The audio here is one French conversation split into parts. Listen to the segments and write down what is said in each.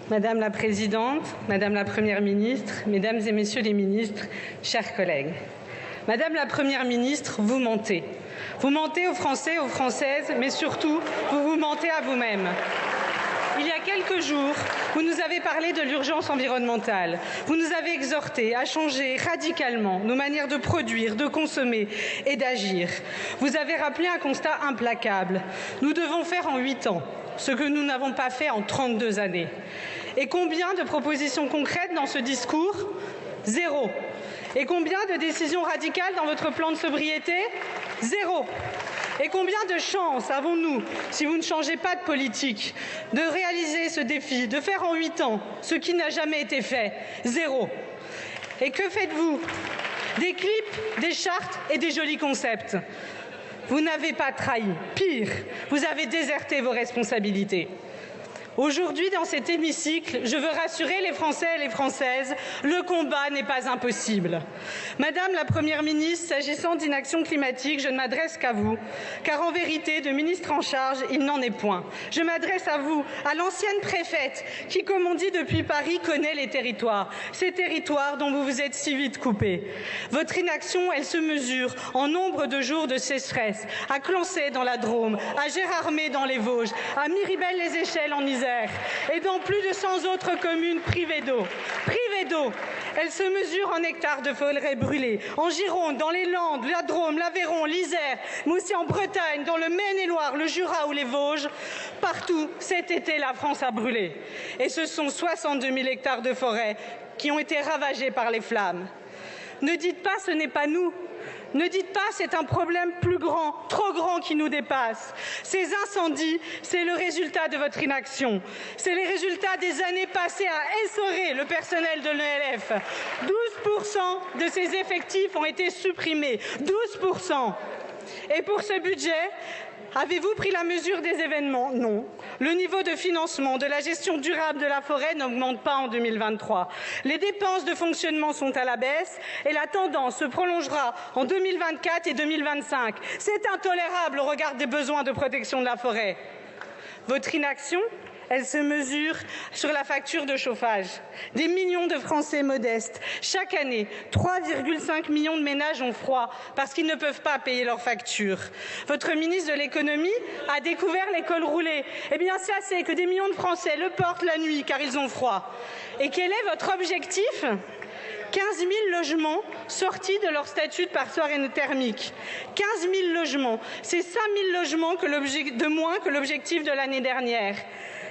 Madame la Présidente, Madame la Première ministre, Mesdames et Messieurs les ministres, chers collègues. Madame la Première ministre, vous mentez. Vous mentez aux Français, aux Françaises, mais surtout, vous vous mentez à vous-même. Il y a quelques jours, vous nous avez parlé de l'urgence environnementale. Vous nous avez exhortés à changer radicalement nos manières de produire, de consommer et d'agir. Vous avez rappelé un constat implacable. Nous devons faire en 8 ans ce que nous n'avons pas fait en 32 années. Et combien de propositions concrètes dans ce discours? Zéro. Et combien de décisions radicales dans votre plan de sobriété? Zéro. Et combien de chances avons-nous, si vous ne changez pas de politique, de réaliser ce défi, de faire en 8 ans ce qui n'a jamais été fait? Zéro. Et que faites-vous? Des clips, des chartes et des jolis concepts. Vous n'avez pas trahi. Pire, vous avez déserté vos responsabilités. Aujourd'hui, dans cet hémicycle, je veux rassurer les Français et les Françaises, le combat n'est pas impossible. Madame la Première ministre, s'agissant d'inaction climatique, je ne m'adresse qu'à vous, car en vérité, de ministre en charge, il n'en est point. Je m'adresse à vous, à l'ancienne préfète, qui, comme on dit depuis Paris, connaît les territoires, ces territoires dont vous vous êtes si vite coupés. Votre inaction, elle se mesure en nombre de jours de sécheresse, à Clançay dans la Drôme, à Gérardmer dans les Vosges, à Miribel-les-Échelles en Isère, et dans plus de 100 autres communes privées d'eau. Privées d'eau, elle se mesure en hectares de forêts brûlées, en Gironde, dans les Landes, la Drôme, l'Aveyron, l'Isère, mais aussi en Bretagne, dans le Maine-et-Loire, le Jura ou les Vosges. Partout, cet été, la France a brûlé. Et ce sont 62 000 hectares de forêt qui ont été ravagés par les flammes. Ne dites pas ce n'est pas nous. Ne dites pas c'est un problème plus grand, trop grand qui nous dépasse. Ces incendies, c'est le résultat de votre inaction. C'est les résultats des années passées à essorer le personnel de l'ELF. 12% de ses effectifs ont été supprimés. 12%. Et pour ce budget, avez-vous pris la mesure des événements? Non. Le niveau de financement de la gestion durable de la forêt n'augmente pas en 2023. Les dépenses de fonctionnement sont à la baisse et la tendance se prolongera en 2024 et 2025. C'est intolérable au regard des besoins de protection de la forêt. Votre inaction, elle se mesure sur la facture de chauffage. Des millions de Français modestes. Chaque année, 3,5 millions de ménages ont froid parce qu'ils ne peuvent pas payer leurs factures. Votre ministre de l'économie a découvert l'école roulée. Eh bien, ça, c'est que des millions de Français le portent la nuit car ils ont froid. Et quel est votre objectif ? 15 000 logements sortis de leur statut de passoire thermique. 15 000 logements. C'est 5 000 logements de moins que l'objectif de l'année dernière.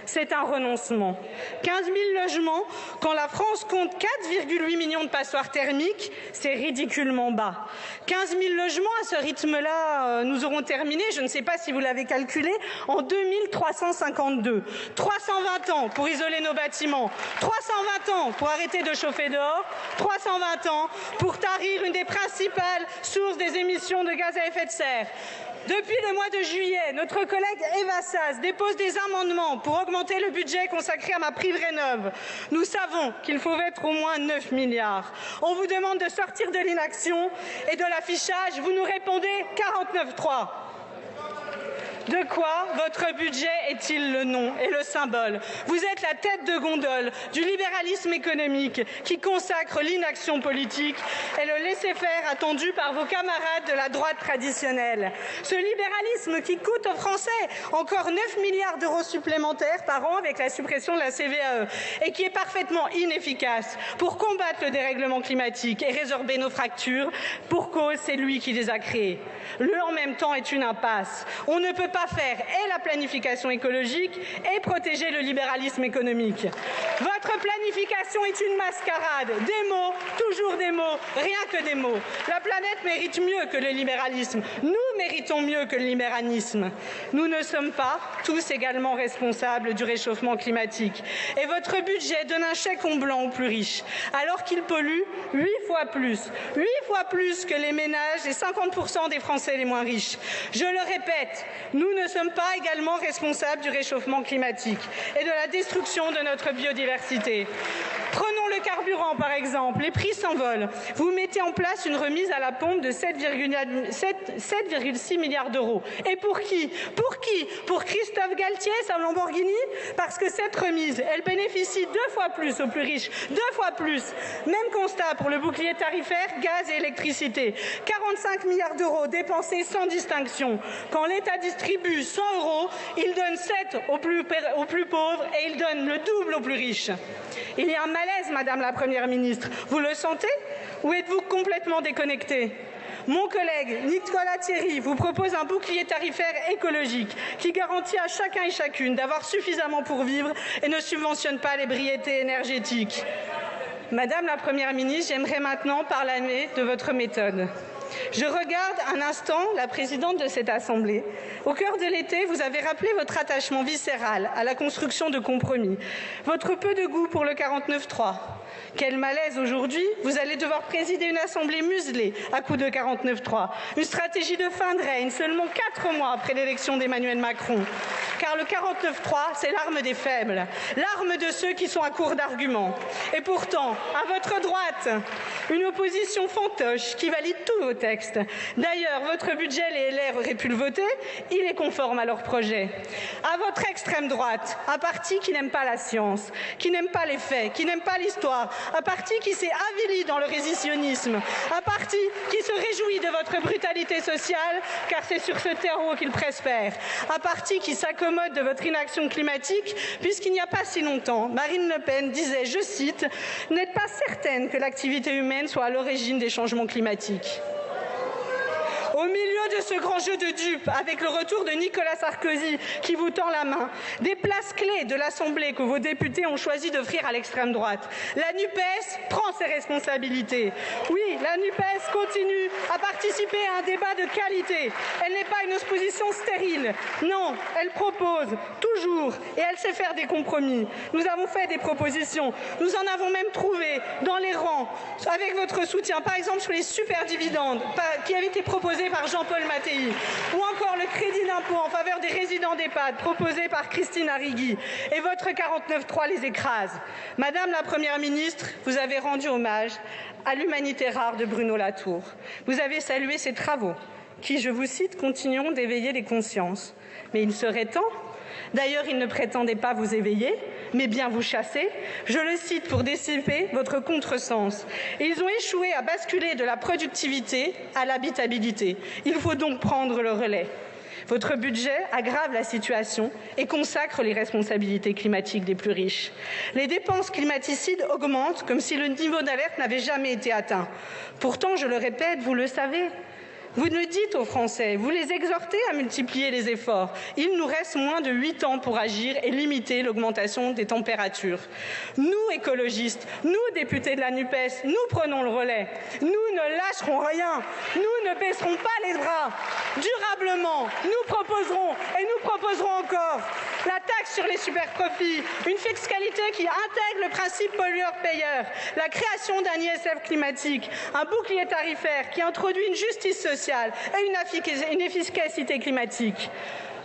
C'est un renoncement. 15 000 logements, quand la France compte 4,8 millions de passoires thermiques, c'est ridiculement bas. 15 000 logements, à ce rythme-là, nous aurons terminé, je ne sais pas si vous l'avez calculé, en 2352. 320 ans pour isoler nos bâtiments, 320 ans pour arrêter de chauffer dehors, 320 ans pour tarir une des principales sources des émissions de gaz à effet de serre. Depuis le mois de juillet, notre collègue Eva Sas dépose des amendements pour augmenter le budget consacré à MaPrimeRénov'. Nous savons qu'il faut mettre au moins 9 milliards. On vous demande de sortir de l'inaction et de l'affichage. Vous nous répondez 49.3. De quoi votre budget est-il le nom et le symbole? Vous êtes la tête de gondole du libéralisme économique qui consacre l'inaction politique et le laisser-faire attendu par vos camarades de la droite traditionnelle. Ce libéralisme qui coûte aux Français encore 9 milliards d'euros supplémentaires par an avec la suppression de la CVAE et qui est parfaitement inefficace pour combattre le dérèglement climatique et résorber nos fractures. Pour cause, c'est lui qui les a créés. Le en même temps est une impasse. On ne peut pas faire et la planification écologique et protéger le libéralisme économique. Votre planification est une mascarade. Des mots, toujours des mots, rien que des mots. La planète mérite mieux que le libéralisme. Nous méritons mieux que le libéralisme. Nous ne sommes pas tous également responsables du réchauffement climatique. Et votre budget donne un chèque en blanc aux plus riches, alors qu'il pollue 8 fois plus que les ménages et 50% des Français les moins riches. Je le répète, nous ne sommes pas également responsables du réchauffement climatique et de la destruction de notre biodiversité. Prenons le cas carburant, par exemple, les prix s'envolent. Vous mettez en place une remise à la pompe de 7,6 milliards d'euros. Et pour qui? Pour qui? Pour Christophe Galtier, sa Lamborghini? Parce que cette remise, elle bénéficie 2 fois plus aux plus riches. 2 fois plus. Même constat pour le bouclier tarifaire, gaz et électricité. 45 milliards d'euros dépensés sans distinction. Quand l'État distribue 100 euros, il donne 7 aux plus pauvres et il donne le double aux plus riches. Il y a un malaise, Madame la Première ministre. Vous le sentez? Ou êtes-vous complètement déconnecté? Mon collègue Nicolas Thierry vous propose un bouclier tarifaire écologique qui garantit à chacun et chacune d'avoir suffisamment pour vivre et ne subventionne pas l'ébriété énergétique. Madame la Première ministre, j'aimerais maintenant parler de votre méthode. Je regarde un instant la présidente de cette Assemblée. Au cœur de l'été, vous avez rappelé votre attachement viscéral à la construction de compromis, votre peu de goût pour le 49.3. Quel malaise aujourd'hui, vous allez devoir présider une Assemblée muselée à coups de 49.3. Une stratégie de fin de règne seulement 4 mois après l'élection d'Emmanuel Macron. Car le 49.3, c'est l'arme des faibles, l'arme de ceux qui sont à court d'arguments. Et pourtant, à votre droite, une opposition fantoche qui valide tous vos textes. D'ailleurs, votre budget, les LR auraient pu le voter, il est conforme à leur projet. À votre extrême droite, un parti qui n'aime pas la science, qui n'aime pas les faits, qui n'aime pas l'histoire, un parti qui s'est avili dans le révisionnisme, un parti qui se réjouit de votre brutalité sociale, car c'est sur ce terreau qu'il prospère, un parti qui s'accommode de votre inaction climatique, puisqu'il n'y a pas si longtemps, Marine Le Pen disait, je cite, « N'êtes pas certaine que l'activité humaine soit à l'origine des changements climatiques ». Au milieu de ce grand jeu de dupes, avec le retour de Nicolas Sarkozy qui vous tend la main, des places clés de l'Assemblée que vos députés ont choisi d'offrir à l'extrême droite, la NUPES prend ses responsabilités. Oui, la NUPES continue à participer à un débat de qualité. Elle n'est pas une opposition stérile. Non, elle propose toujours et elle sait faire des compromis. Nous avons fait des propositions. Nous en avons même trouvé dans les rangs avec votre soutien, par exemple sur les superdividendes qui avaient été proposés par Jean-Paul Mattei, ou encore le crédit d'impôt en faveur des résidents d'EHPAD proposé par Christine Arrigui, et votre 49.3 les écrase. Madame la Première ministre, vous avez rendu hommage à l'humanité rare de Bruno Latour. Vous avez salué ses travaux, qui, je vous cite, continueront d'éveiller les consciences. Mais il serait temps. D'ailleurs, il ne prétendait pas vous éveiller, mais bien vous chasser. Je le cite pour dissiper votre contresens. Ils ont échoué à basculer de la productivité à l'habitabilité. Il faut donc prendre le relais. Votre budget aggrave la situation et consacre les responsabilités climatiques des plus riches. Les dépenses climaticides augmentent comme si le niveau d'alerte n'avait jamais été atteint. Pourtant, je le répète, vous le savez, vous le dites aux Français, vous les exhortez à multiplier les efforts. Il nous reste moins de 8 ans pour agir et limiter l'augmentation des températures. Nous, écologistes, nous, députés de la NUPES, nous prenons le relais. Nous ne lâcherons rien. Nous ne baisserons pas les bras. Durablement, nous proposerons et nous proposerons encore la taxe sur les superprofits, une fiscalité qui intègre le principe pollueur-payeur, la création d'un ISF climatique, un bouclier tarifaire qui introduit une justice sociale et une efficacité climatique.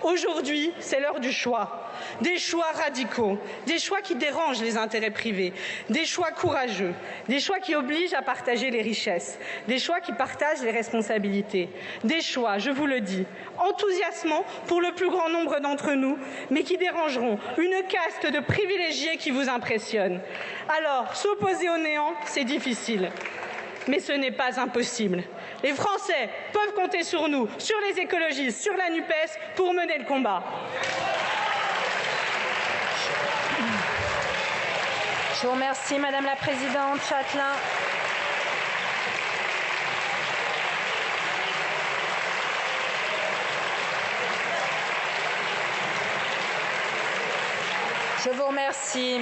Aujourd'hui, c'est l'heure du choix. Des choix radicaux, des choix qui dérangent les intérêts privés, des choix courageux, des choix qui obligent à partager les richesses, des choix qui partagent les responsabilités, des choix, je vous le dis, enthousiasmants pour le plus grand nombre d'entre nous, mais qui dérangeront une caste de privilégiés qui vous impressionne. Alors, s'opposer au néant, c'est difficile. Mais ce n'est pas impossible. Les Français peuvent compter sur nous, sur les écologistes, sur la NUPES pour mener le combat. Je vous remercie, Madame la Présidente Chatelain. Je vous remercie.